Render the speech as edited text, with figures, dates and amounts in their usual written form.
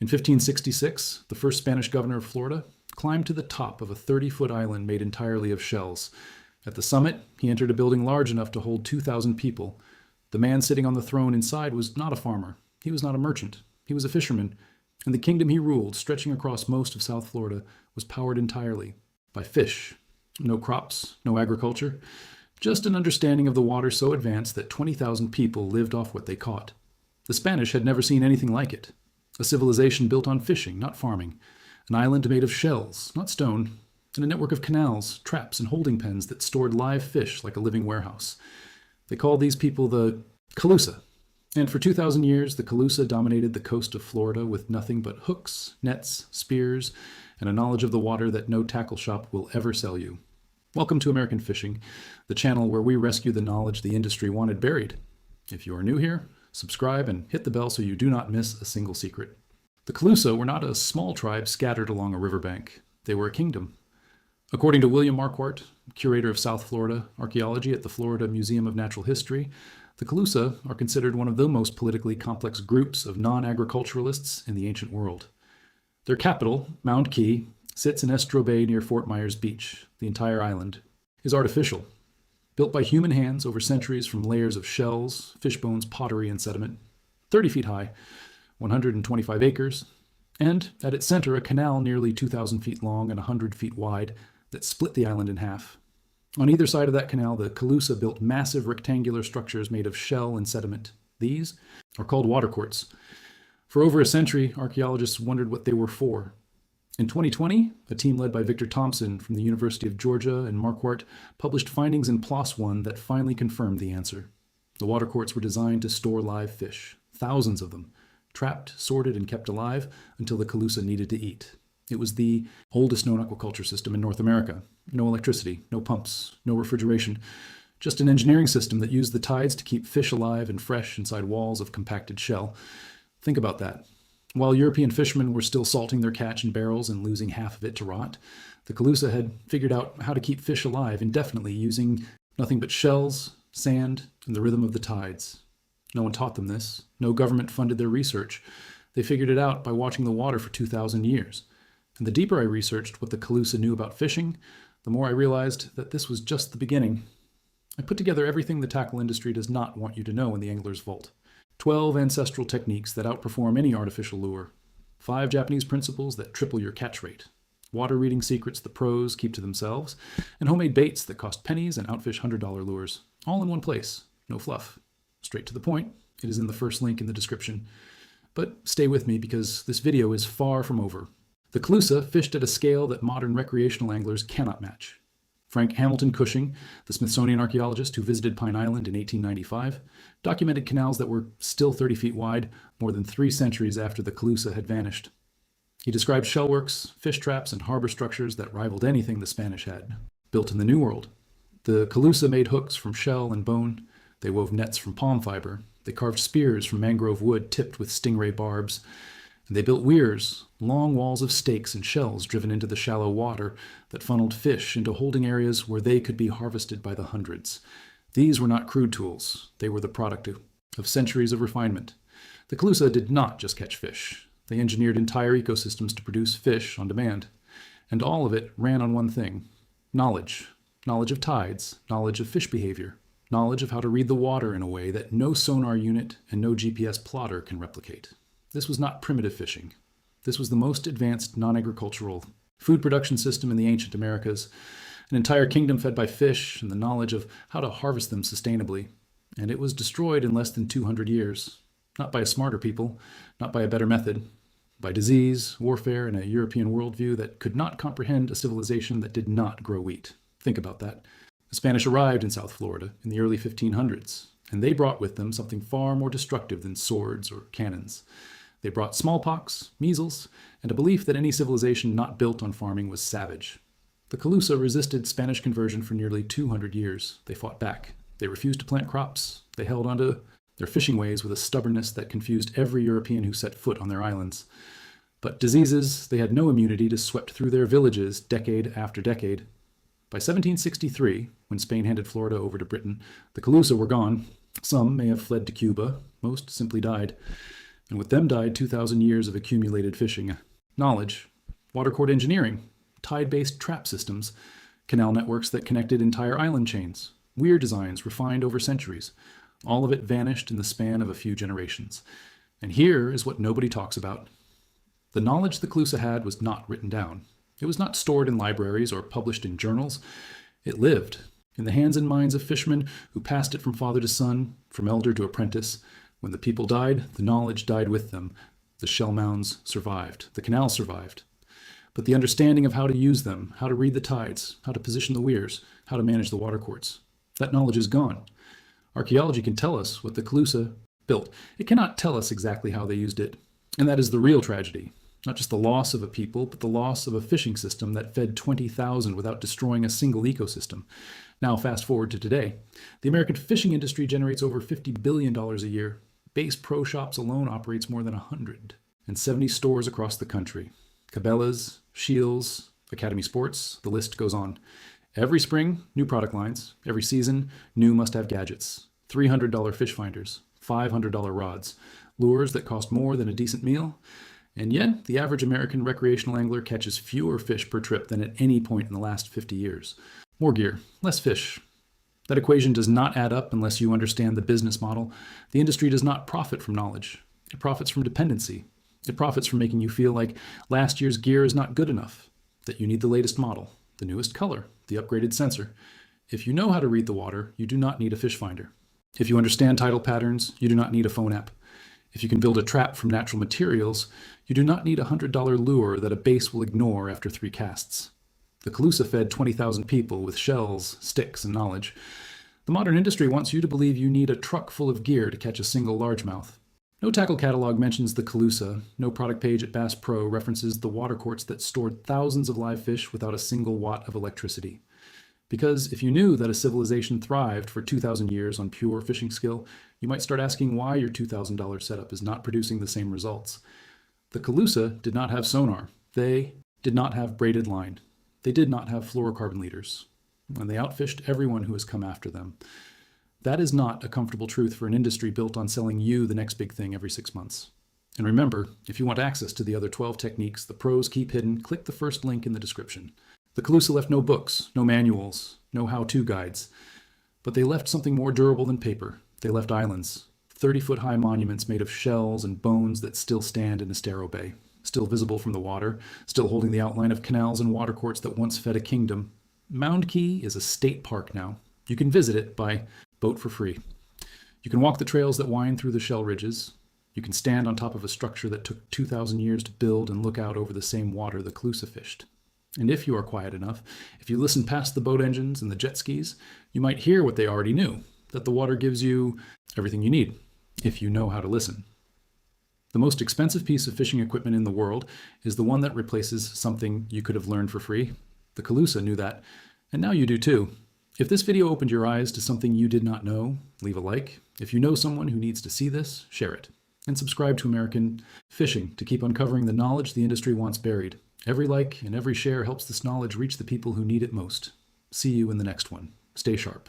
In 1566, the first Spanish governor of Florida climbed to the top of a 30-foot island made entirely of shells. At the summit, he entered a building large enough to hold 2,000 people. The man sitting on the throne inside was not a farmer. He was not a merchant. He was a fisherman. And the kingdom he ruled, stretching across most of South Florida, was powered entirely by fish. No crops, no agriculture, just an understanding of the water so advanced that 20,000 people lived off what they caught. The Spanish had never seen anything like it. A civilization built on fishing, not farming. An island made of shells, not stone, and a network of canals, traps, and holding pens that stored live fish like a living warehouse. They called these people the Calusa. And for 2,000 years, the Calusa dominated the coast of Florida with nothing but hooks, nets, spears, and a knowledge of the water that no tackle shop will ever sell you. Welcome to American Fishing, the channel where we rescue the knowledge the industry wanted buried. If you are new here, subscribe and hit the bell so you do not miss a single secret. The Calusa were not a small tribe scattered along a riverbank. They were a kingdom. According to William Marquardt, curator of South Florida archaeology at the Florida Museum of Natural History, the Calusa are considered one of the most politically complex groups of non-agriculturalists in the ancient world. Their capital, Mound Key, sits in Estro Bay near Fort Myers Beach. The entire island is artificial, built by human hands over centuries from layers of shells, fish bones, pottery, and sediment, 30 feet high, 125 acres, and at its center a canal nearly 2,000 feet long and 100 feet wide that split the island in half. On either side of that canal, the Calusa built massive rectangular structures made of shell and sediment. These are called watercourts. For over a century, archaeologists wondered what they were for. In 2020, a team led by Victor Thompson from the University of Georgia and Marquardt published findings in Plos One that finally confirmed the answer. The watercourts were designed to store live fish, thousands of them, trapped, sorted, and kept alive until the Calusa needed to eat. It was the oldest known aquaculture system in North America. No electricity, no pumps, no refrigeration, just an engineering system that used the tides to keep fish alive and fresh inside walls of compacted shell. Think about that. While European fishermen were still salting their catch in barrels and losing half of it to rot, the Calusa had figured out how to keep fish alive indefinitely using nothing but shells, sand, and the rhythm of the tides. No one taught them this. No government funded their research. They figured it out by watching the water for 2,000 years. And the deeper I researched what the Calusa knew about fishing, the more I realized that this was just the beginning. I put together everything the tackle industry does not want you to know in the angler's vault. 12 ancestral techniques that outperform any artificial lure. 5 Japanese principles that triple your catch rate. Water reading secrets the pros keep to themselves. And homemade baits that cost pennies and outfish $100 lures. All in one place. No fluff. Straight to the point. It is in the first link in the description. But stay with me because this video is far from over. The Calusa fished at a scale that modern recreational anglers cannot match. Frank Hamilton Cushing, the Smithsonian archaeologist who visited Pine Island in 1895, documented canals that were still 30 feet wide more than 3 centuries after the Calusa had vanished. He described shellworks, fish traps, and harbor structures that rivaled anything the Spanish had. Built in the New World, the Calusa made hooks from shell and bone. They wove nets from palm fiber. They carved spears from mangrove wood tipped with stingray barbs. And they built weirs, long walls of stakes and shells driven into the shallow water that funneled fish into holding areas where they could be harvested by the hundreds. These were not crude tools. They were the product of centuries of refinement. The Calusa did not just catch fish. They engineered entire ecosystems to produce fish on demand. And all of it ran on one thing: knowledge. Knowledge of tides, knowledge of fish behavior, knowledge of how to read the water in a way that no sonar unit and no GPS plotter can replicate. This was not primitive fishing. This was the most advanced non-agricultural food production system in the ancient Americas, an entire kingdom fed by fish and the knowledge of how to harvest them sustainably. And it was destroyed in less than 200 years. Not by a smarter people, not by a better method, by disease, warfare, and a European worldview that could not comprehend a civilization that did not grow wheat. Think about that. The Spanish arrived in South Florida in the early 1500s, and they brought with them something far more destructive than swords or cannons. They brought smallpox, measles, and a belief that any civilization not built on farming was savage. The Calusa resisted Spanish conversion for nearly 200 years. They fought back. They refused to plant crops. They held onto their fishing ways with a stubbornness that confused every European who set foot on their islands. But diseases they had no immunity to swept through their villages decade after decade. By 1763, when Spain handed Florida over to Britain, the Calusa were gone. Some may have fled to Cuba. Most simply died. And with them died 2,000 years of accumulated fishing knowledge, watercourt engineering, tide-based trap systems, canal networks that connected entire island chains, weir designs refined over centuries. All of it vanished in the span of a few generations. And here is what nobody talks about. The knowledge the Calusa had was not written down. It was not stored in libraries or published in journals. It lived in the hands and minds of fishermen who passed it from father to son, from elder to apprentice. When the people died, the knowledge died with them. The shell mounds survived. The canals survived. But the understanding of how to use them, how to read the tides, how to position the weirs, how to manage the watercourts, that knowledge is gone. Archaeology can tell us what the Calusa built. It cannot tell us exactly how they used it. And that is the real tragedy. Not just the loss of a people, but the loss of a fishing system that fed 20,000 without destroying a single ecosystem. Now fast forward to today. The American fishing industry generates over $50 billion a year. Bass Pro Shops alone operates more than 170 stores across the country. Cabela's, Shields, Academy Sports, the list goes on. Every spring, new product lines. Every season, new must-have gadgets. $300 fish finders, $500 rods, lures that cost more than a decent meal. And yet, the average American recreational angler catches fewer fish per trip than at any point in the last 50 years. More gear, less fish. That equation does not add up unless you understand the business model. The industry does not profit from knowledge. It profits from dependency. It profits from making you feel like last year's gear is not good enough, that you need the latest model, the newest color, the upgraded sensor. If you know how to read the water, you do not need a fish finder. If you understand tidal patterns, you do not need a phone app. If you can build a trap from natural materials, you do not need a $100 lure that a bass will ignore after 3 casts. The Calusa fed 20,000 people with shells, sticks, and knowledge. The modern industry wants you to believe you need a truck full of gear to catch a single largemouth. No tackle catalog mentions the Calusa. No product page at Bass Pro references the watercourts that stored thousands of live fish without a single watt of electricity. Because if you knew that a civilization thrived for 2,000 years on pure fishing skill, you might start asking why your $2,000 setup is not producing the same results. The Calusa did not have sonar. They did not have braided line. They did not have fluorocarbon leaders. And they outfished everyone who has come after them. That is not a comfortable truth for an industry built on selling you the next big thing every 6 months. And remember, if you want access to the other 12 techniques the pros keep hidden, click the first link in the description. The Calusa left no books, no manuals, no how-to guides. But they left something more durable than paper. They left islands, 30-foot-high monuments made of shells and bones that still stand in Estero Bay, still visible from the water, still holding the outline of canals and watercourts that once fed a kingdom. Mound Key is a state park now. You can visit it by boat for free. You can walk the trails that wind through the shell ridges. You can stand on top of a structure that took 2,000 years to build and look out over the same water the Calusa fished. And if you are quiet enough, if you listen past the boat engines and the jet skis, you might hear what they already knew, that the water gives you everything you need, if you know how to listen. The most expensive piece of fishing equipment in the world is the one that replaces something you could have learned for free. The Calusa knew that, and now you do too. If this video opened your eyes to something you did not know, leave a like. If you know someone who needs to see this, share it. And subscribe to American Fishing to keep uncovering the knowledge the industry wants buried. Every like and every share helps this knowledge reach the people who need it most. See you in the next one. Stay sharp.